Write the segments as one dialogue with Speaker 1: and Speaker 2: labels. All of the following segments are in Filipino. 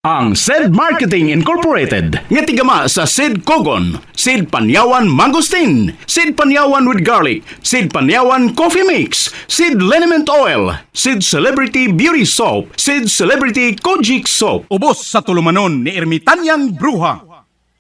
Speaker 1: Ang SED Marketing Incorporated nga tigama sa SED Kogon, SED Panyawan Mangosteen, SED Panyawan with Garlic, SED Panyawan Coffee Mix, SED Liniment Oil, SED Celebrity Beauty Soap, SED Celebrity Kojic Soap. Ubos sa tulumanon ni Ermitanyang Bruha.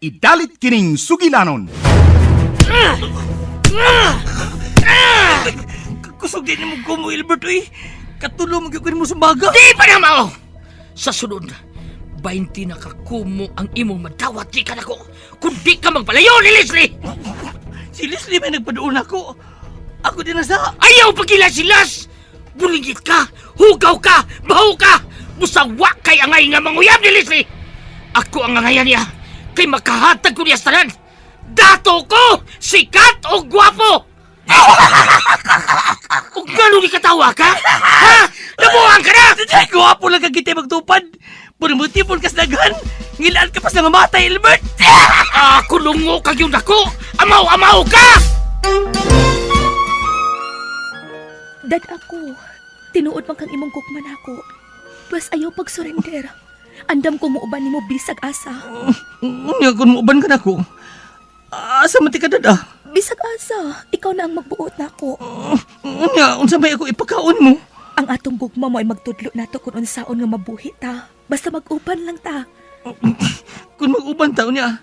Speaker 1: Idalit kining sugilanon.
Speaker 2: Kusog din mo ko mo, Albert, eh. Katulong mo sa baga.
Speaker 3: Di pa na mao! Sa sunod, 20 na kakumo ang imong madawat di ka na ko. Kung di ka magpalayo ni Leslie!
Speaker 2: Si Leslie may nagpadoon ako. Ako din nasa...
Speaker 3: Ayaw pagilasilas! Bulingit ka, hugaw ka, baho ka! Musawa kay angay nga manguyab ni Leslie! Ako ang angayan niya, kay makahatag ko niya sa tanan. Dato ko, sikat o gwapo! Kung gano'n di katawa ka? Ha? Nabuhan ka na!
Speaker 2: Ay, guwapo lang kang kita magtupad. Puro mo tipon ka sa daghan. Ngilaan ka pa sa mamatay, Albert.
Speaker 3: Kulungo kag yung dako! Amaw-amaw ka!
Speaker 4: Dad ako, tinuod man kang imong kukman ako. Plus ayaw pag-surrender. Andam ko muuban ni mo bisag asa.
Speaker 2: Nga kung muuban ka na ko. Asa mati ka dada?
Speaker 4: Bisag asa, ikaw na ang magbuot na ako.
Speaker 2: Nga, unsa may ako ipakaon mo?
Speaker 4: Ang atong gugma mo ay magtudlo nato kung unsaon nga mabuhi ta. Basta mag-uban lang ta.
Speaker 2: Kung mag-uban taon niya,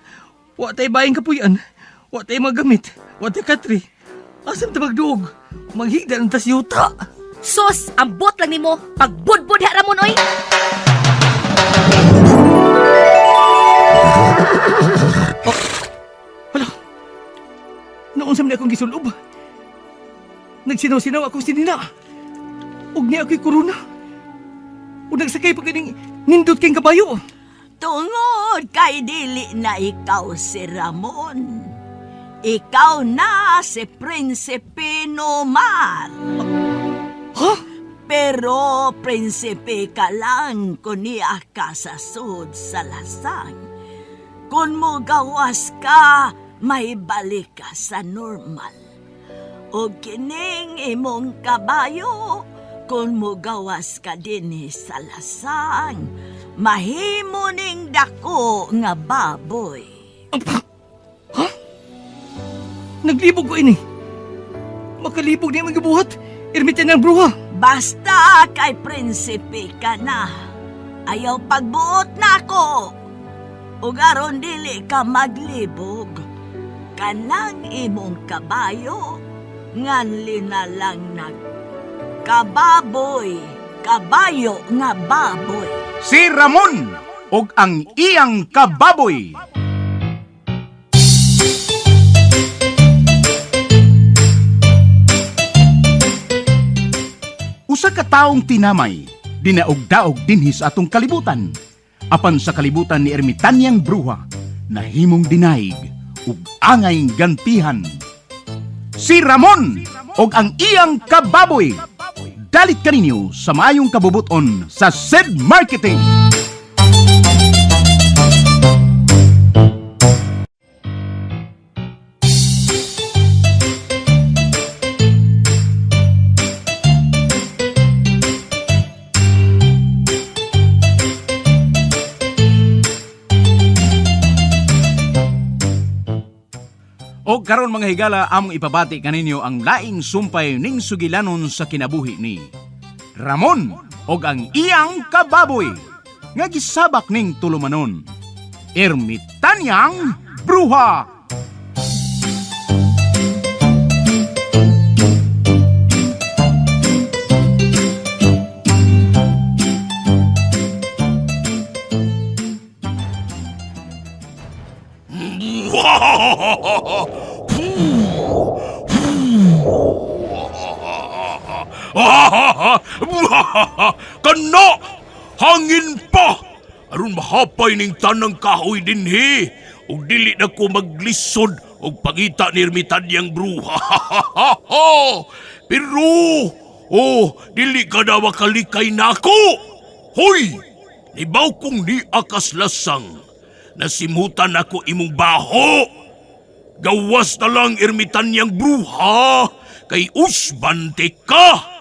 Speaker 2: wa tayo bayang kapuyan, wa tayo magamit, wa tayo katri. Asam ta magduog, maghigda ng tasyuta.
Speaker 4: Sos, ambot lang nimo pagbudbud ha Ramon oy.
Speaker 2: Naunsam na akong gisulob. Nagsinaw-sinaw akong sinina. Ug niya ako'y korona. Ug nagsakay pa kaning nindot kayong kabayo.
Speaker 5: Tungod kay dili na ikaw si Ramon. Ikaw na si Prinsipe Nomar.
Speaker 2: Ha?
Speaker 5: Pero prinsipe ka lang kung niya ka sa sud sa lasang. Kung mo gawas ka, may balik ka sa normal. O kining imong kabayo, kung mo gawas ka din sa lasang, mahimo ning dako nga baboy.
Speaker 2: Ha? Naglibog ko ini. Makalibog niya magabuhat. Ermitan ng bruha.
Speaker 5: Basta kay prinsipe ka na. Ayaw pagbuot na ako. Ug aron dili ka maglibog. Kanang imong kabayo, nganli na lang kababoy, kabayo nga baboy.
Speaker 1: Si Ramon og ang iyang kababoy. Usa ka taong tinamay, dinaog-daog dinhi sa atong kalibutan. Apan sa kalibutan ni Ermitanyang Bruha, nahimong dinaig ug angay gantihan. Si Ramon og ang iyang kababoy. Dalit kaninyo sa maayong kabubuton sa SED Marketing. O karon mga higala, among ipabati kaninyo ang laing sumpay ning sugilanon sa kinabuhi ni Ramon og ang iyang kababoy nga gisabak ning tulumanon, Ermitanyang Bruha.
Speaker 6: Kana! Hangin pa! Aron mahapay ning tanang kahoy dinhi. Ug dili na ko maglisod og pangita ni Ermitanyang Bruha. Pero, dili ka na makalikay nako. Hoy! Nibaw kong ni akas lasang. Nasimutan ako imong baho. Gawas na lang Ermitanyang Bruha. Kay usbante ka.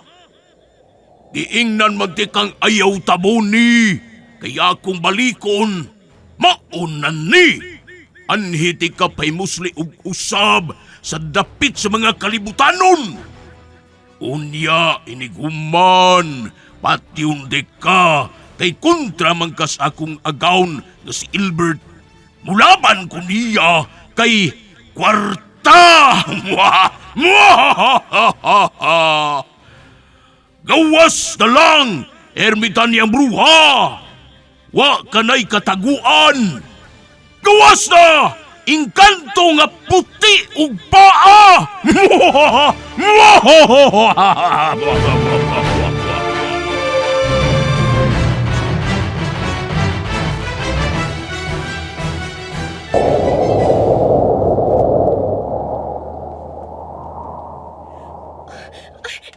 Speaker 6: Giingnan magtikang ayaw tabo ni. Kaya akong balikon, maunan ni. Anhiti ka pa'y musli ug usab sa dapit sa mga kalibutanon. Unya iniguman, patyon de ka, kay kontra man kas akong agawn na si Ilbert. Mulaban ko niya kay kwarta. Gawas na lang, ermitan niyang bruha. Wa kanay kataguan. Gawas na! Inkanto nga puti ug paa!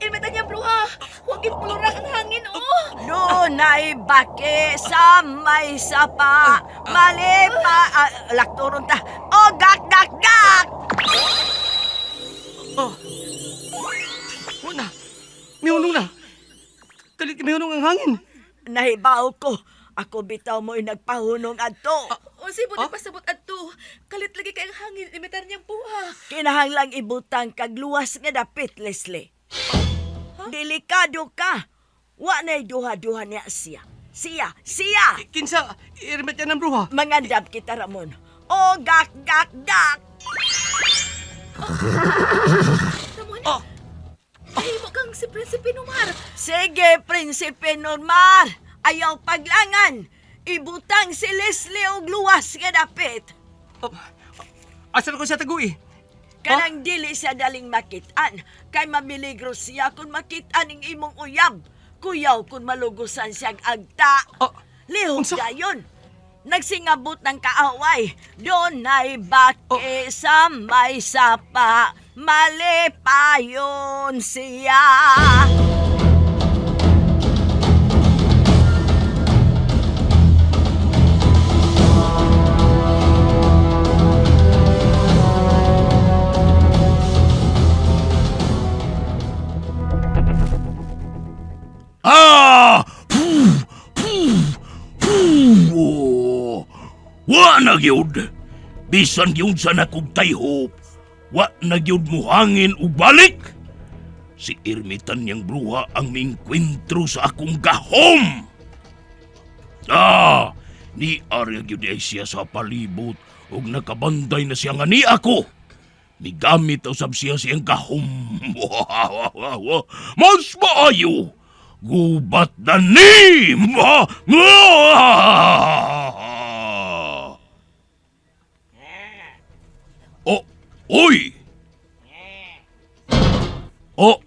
Speaker 4: Ilmetan niya, bruha! Huwag ipulurak ang hangin, oh!
Speaker 5: Dunay baki sa may sapa. Malipa. Lakturon ta. Oh, gak, gak, gak!
Speaker 2: Oh. Wala na. Mihunong na. Kalit mihunong ang hangin.
Speaker 5: Nahibaw ko. Ako bitaw mo'y nagpahunong adto.
Speaker 4: O sibot pasabot adto. Kalit lagi kay ang hangin, ilmetan niyang buha.
Speaker 5: Kinahanglang ibutang kag luwas nga dapit, Leslie. Delikado ka. Wa na'y duha-duha niya siya. Siya!
Speaker 2: Kinsa, irmetan ng bruha.
Speaker 5: Mangandam kita, Ramon. Oh, gak, gak, gak!
Speaker 4: Ramon,
Speaker 2: Oh.
Speaker 4: ay mo kang si Prinsipe Numar.
Speaker 5: Sige, Prinsipe Normal. Ayaw paglangan. Ibutang si Leslie og luwas nga dapit.
Speaker 2: Oh. Asan ko siya tagui?
Speaker 5: Kanang dili siya daling makitaan. Kay mamiligro siya kung makitaan ning imong uyab. Kuyaw kung malugusan siyang agta.
Speaker 2: Oh,
Speaker 5: Lihog
Speaker 2: unsa?
Speaker 5: gayon. Nagsingabot ng kaaway. Doon ay baki sa may sapa. Mali pa yun siya.
Speaker 6: Wa na gyud. Bisan gyud sa nakong tayhop, wa na gyud mo hangin ug balik. Si Ermitan niyang bruha ang mingkwentro sa akong gahom. Ni Arya gyud ay siya sa palibot ug nakabanday na siya nga ni ako. Migamit usab siya siyang gahom. Mas maayo. Gubat na ni! Oh, oy! Oh!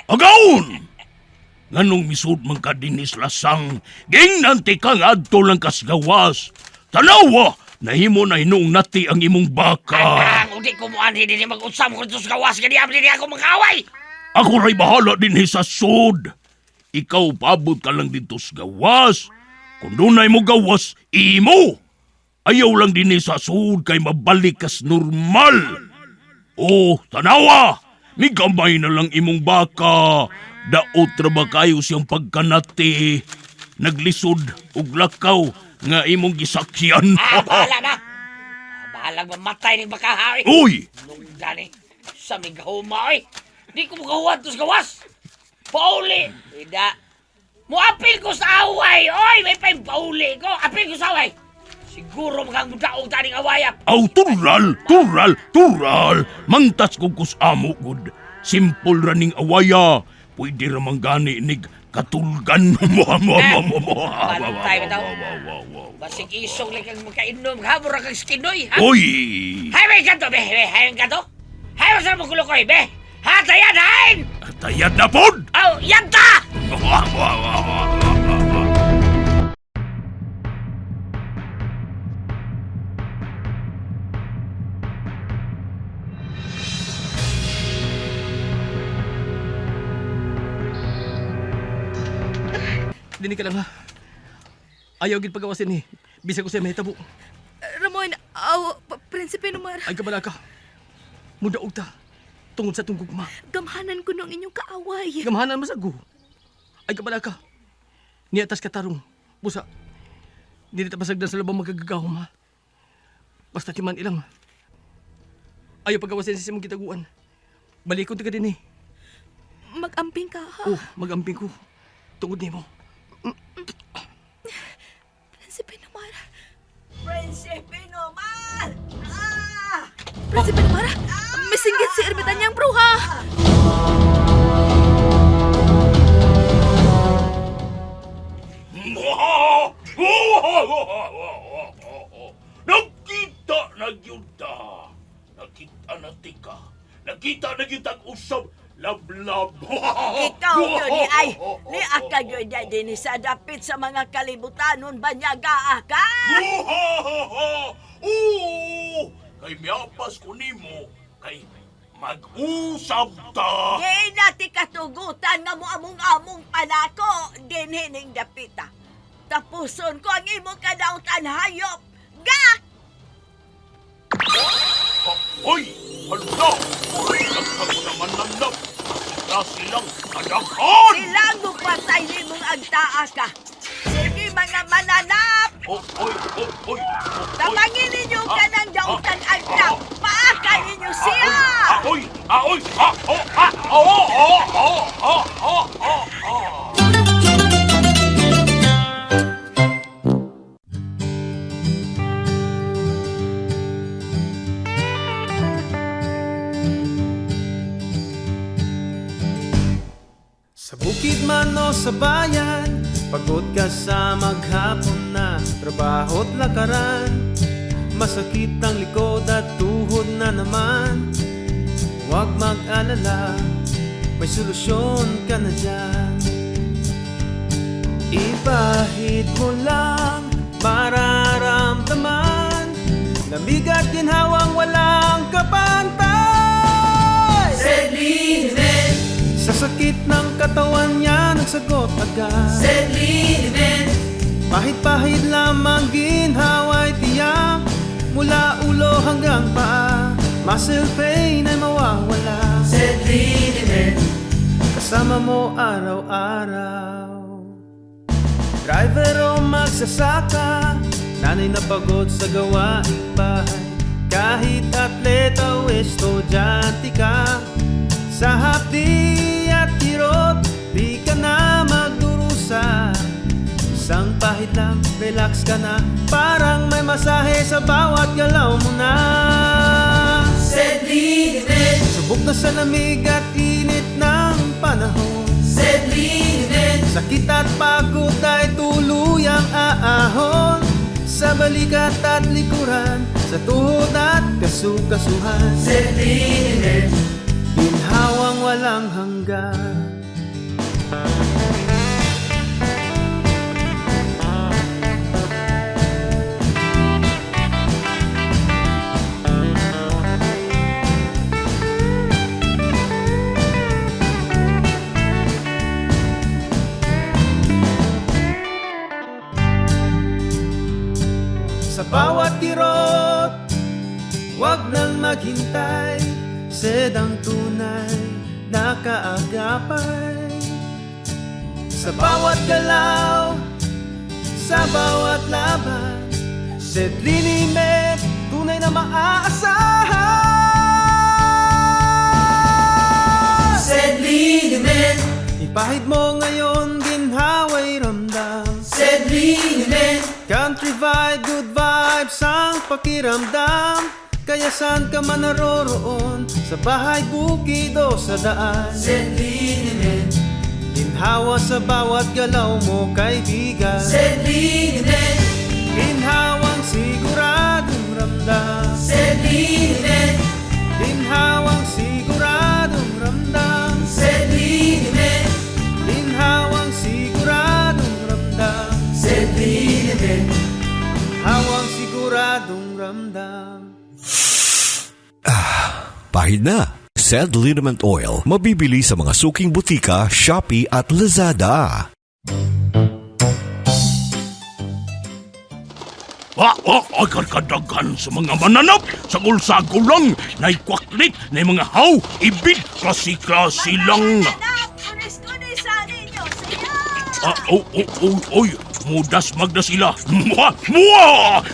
Speaker 6: Agaon! Nganong misud man ka dinis lasang, gingnanti ka nga adto lang kas gawas. Tanawa! Nahimo na hinuong nati ang imong baka.
Speaker 3: Ang di ko mo anhi din mag-usam ko sa gawas ganyan din ako mag-away.
Speaker 6: Ako ray bahala din sa sud. Ikaw paabot ka lang dito sa gawas. Kung dunay mo gawas, imo. Ayaw lang din sa sud kay mabalik kas normal. Oh, tanawa! Ni gamay na lang imong baka. Daot ra ba kayo siyang pagkanati. Naglisod ug lakaw nga imong gisakyan.
Speaker 3: Bahala na. Bahala mamatay ng bakahawi.
Speaker 6: Uy!
Speaker 3: Nung gani, sa may gahuma oy. Di ko magawan to sa gawas. Pauli. Ida. Muapil ko sa away. Oy, may pauli ko. Apil ko sa away. Siguro makang mudaog taning awayap.
Speaker 6: Aw, tural. Mantas kong kusamo, good. Simple raning awaya. Pwede ramang gani nig katulgan.
Speaker 3: Bantay ba tao? Basig isong lang kang magkainom. Habura kang skinoy, ha?
Speaker 6: Uy!
Speaker 3: Hay, may kanto, be. Hay, kanto. Hay, masarap mo kulukoy, be. Hatayan, hain!
Speaker 6: Tayad na pod!
Speaker 3: Oh, yanta!
Speaker 2: Dini ka lang ha. Ayaw gid pagawasin ni. Bisa ko siya mahitabo.
Speaker 4: Ramon, Prinsipe Numar.
Speaker 2: Ay kabala ka. Mudaog ta. Tungod sa tunggugma.
Speaker 4: Gamhanan ko ng inyong kaaway.
Speaker 2: Gamhanan masago. Ay kabala ka. Ni atas katarong. Busa, di na pasagdan sa labang magagagahom ha. Basta timan ilang. Ayaw pagawasin sa simong kitaguan. Balikon ka din eh.
Speaker 4: Mag-amping ka, ha?
Speaker 2: Oh, mag-amping ko. Tungod ni mo.
Speaker 4: Prinsipe Namara.
Speaker 5: Prinsipe Nomar! Ah!
Speaker 4: Prinsipe Namara, may singgit si Ermitan niyang bruha.
Speaker 6: Nakita na yun ta. Nakita na tika. Nakita na yun usab. Lablab.
Speaker 5: Ikaw yun ni aka yun din sa dapit sa mga kalibutanon banyaga ka?
Speaker 6: Oo! Kay miyapas ko nimo. Kay mag-usab ta.
Speaker 5: Di nati katugutan nga mo among-among panako din hining dapita. Tapuson ko ang imong kadautan hayop. Gak!
Speaker 6: Hoy! Hala! Nagkago naman ng lab. Sila silang anakan!
Speaker 5: Silang mupatay ni mong agtaa ka. Sige mga mananap!
Speaker 6: Oy!
Speaker 5: Tamangin ninyo ka ng dautan agtap. Paaka ninyo siya!
Speaker 6: Aoy!
Speaker 7: Sa bukid man o sa bayan, pagod ka sa maghapon na trabaho't lakaran. Masakit ang likod at tuhod na naman. Huwag mag-alala, may solusyon ka na dyan. Ipahid mo lang, mararamdaman lamig at ginhawang walang kapantay.
Speaker 8: Sedlin,
Speaker 7: Sa sakit ng katawan niya nagsagot agad.
Speaker 8: Sedlin,
Speaker 7: Pahid-pahid lamang ginhawa'y tiyak, mula ulo hanggang paa, muscle pain ay mawawala.
Speaker 8: Sedlin,
Speaker 7: Kasama mo araw-araw. Driver o magsasaka, nanay na pagod sa gawaing bahay. Kahit atleta o estudyante ka, sa hapdi at kirot, di ka na magdurusa. Isang pahid lang, relax ka na, parang may masahe sa bawat galaw mo na.
Speaker 8: Sedlin,
Speaker 7: Subok na sa lamig at init ng panahon.
Speaker 8: Sedlin,
Speaker 7: Sakit at pagod ay tuluyang aahon. Sa balikat at likuran, sa tuhod at kasukasuhan.
Speaker 8: Sedlin,
Speaker 7: Ginhawang walang hanggan. Sa bawat kirot, huwag nang maghintay. Sedang tunay na kaagapay. Sa bawat galaw, sa bawat laban, Sedlinimet, tunay na maaasahan.
Speaker 8: Sedlin,
Speaker 7: Ipahid mo ngayon, ginhawa'y ramdam.
Speaker 8: Sedlin,
Speaker 7: Country vibe, good vibes ang pakiramdam. Kaya saan ka man naroroon, sa bahay, bukid o sa daan.
Speaker 8: Sedlin,
Speaker 7: Ginhawa sa bawat galaw mo, kaibigan.
Speaker 8: Sedlin,
Speaker 7: Ginhawang siguradong ramdam.
Speaker 8: Sedlin,
Speaker 7: Ginhawang siguradong ramdam.
Speaker 8: Sedlin,
Speaker 7: Ginhawang siguradong ramdam.
Speaker 8: Sedlin,
Speaker 7: Hawang siguradong ramdam.
Speaker 9: Pahid na. Sed Liniment Oil. Mabibili sa mga suking butika, Shopee at Lazada.
Speaker 6: Ay karkadagan sa mga mananap. Sagol-sagol lang. Naikwaklit na mga haw. Ibig klase-klase lang.
Speaker 5: Mananap! Kunis-kunisan ninyo siya!
Speaker 6: Oy, mudas-mag na sila. Mua!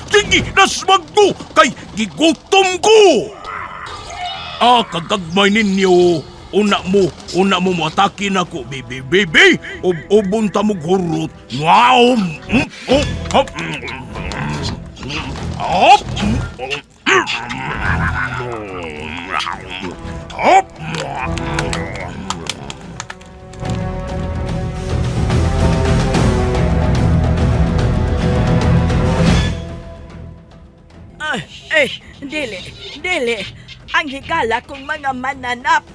Speaker 6: Sige, nasmag ko, kay gigutom ko! Kagagmay ninyo. Una mo matake na ko, baby. Ubunta mo gurot. Wow!
Speaker 5: Dili. Ang higala kong mga mananap.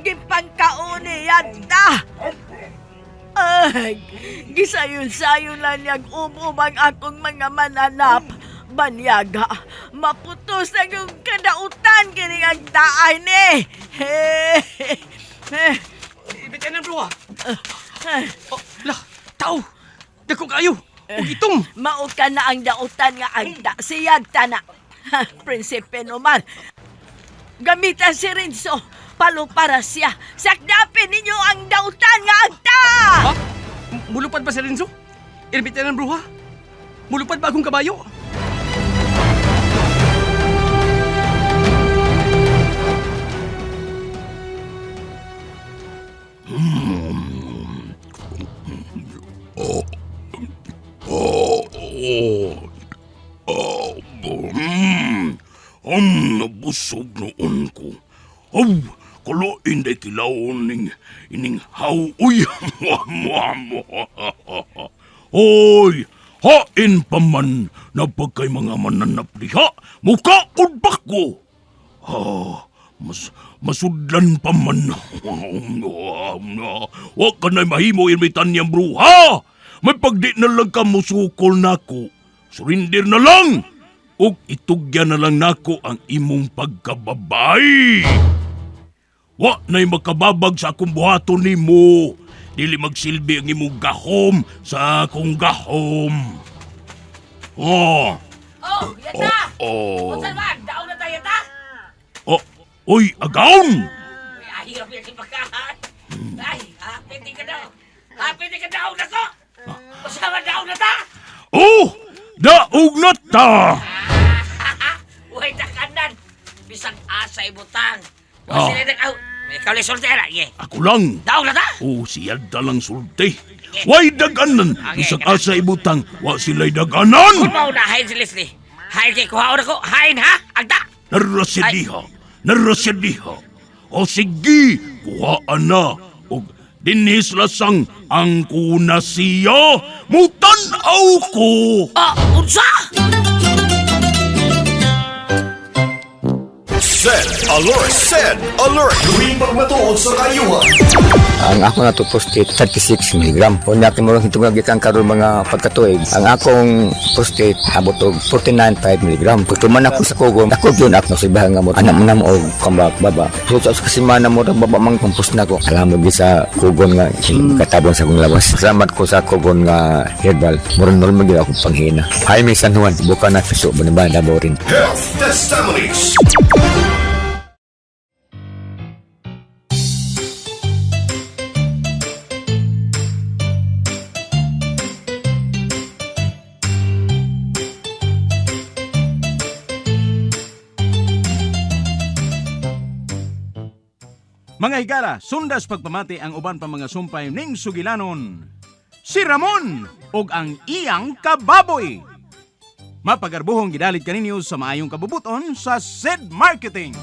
Speaker 5: Gipangkauni yata. Gisayon-sayon lang niyang umumang akong mga mananap. Banyaga, maputos na yung kadautan kini ang taay ni.
Speaker 2: Ibigay ng bruha. Lah, tao. Dako kayo. Ug itom.
Speaker 5: Mao ka na ang dautan nga agda. Siyag tana. Prinsipe naman. Gamitan si Renzo. Palo para siya. Sakdapin ninyo ang dautan nga agda!
Speaker 2: Ha? Mulupad ba si Renzo? Irbita ng bruha? Mulupad ba akong kabayo?
Speaker 6: Nabusog noon ko. Kulo hindi kilawon ining hauy. Hoy, hain pa man na pagkay mga mananap diha. Mukaon pa ko. Masudlan pa man. Wa ka na mahimo irmitan niyang bruha. May pagdi na lang ka musukol nako. Surrender na lang. Ug itugya na lang nako ang imong pagkababay. Wa na'y makababag sa akong buhaton nimo. Dili magsilbi ang imong gahom sa akong gahom.
Speaker 3: Yata! Kunsan man, daon na tayo, yata!
Speaker 6: Oy, agaon!
Speaker 3: Ay, hirap yan si pagkahan. Ay, hapiti ka daw. Hapiti ka daw na ko! Masama daw na ta!
Speaker 6: Daog na ta!
Speaker 3: Uy, takanan! Bisang asa ibutang. Huwag sila nag-out. Ikaw lang soltera, ye.
Speaker 6: Ako lang.
Speaker 3: Daw na ta!
Speaker 6: Siya dalang sulti. Way daganan. Bisag asa ibutang, wa sila'y daganan.
Speaker 3: Kung mo na, hain si Leslie. Hain kay kuha na ko. Hain, ha? Agda!
Speaker 6: Narasya O sige, kuhaan na. O dinis lasang ang kuna siya. Mutanaw ko.
Speaker 3: Unsa?
Speaker 9: Sed Alert! Tuwing pagmatuod sa kayuhan.
Speaker 10: Ang ako na to prostate 36 mg. Kung natin mo lang hitong agikang karoon mga pagkatuig, ang akong prostate abot og 49.5 mg. Pagtuman ako sa kugon, ako yun ako sa ibahang amot. Anak mo na mo og kambak baba. So sa kasimana mo na baba mang kumpos na ko. Alam mo sa kugon nga katabon sa kong lawas. Salamat ko sa kugon nga herbal. Murang normal gila akong panghina. Hay may San Juan, buka na piso ba na ba na rin.
Speaker 9: Health Testimonies.
Speaker 1: Mga higala, sundas pagpamati ang uban pa mga sumpay ning sugilanon. Si Ramon og ang iyang kababoy. Mapagarbuhong gidalit kaninyo sa maayong kabubuton sa SED Marketing.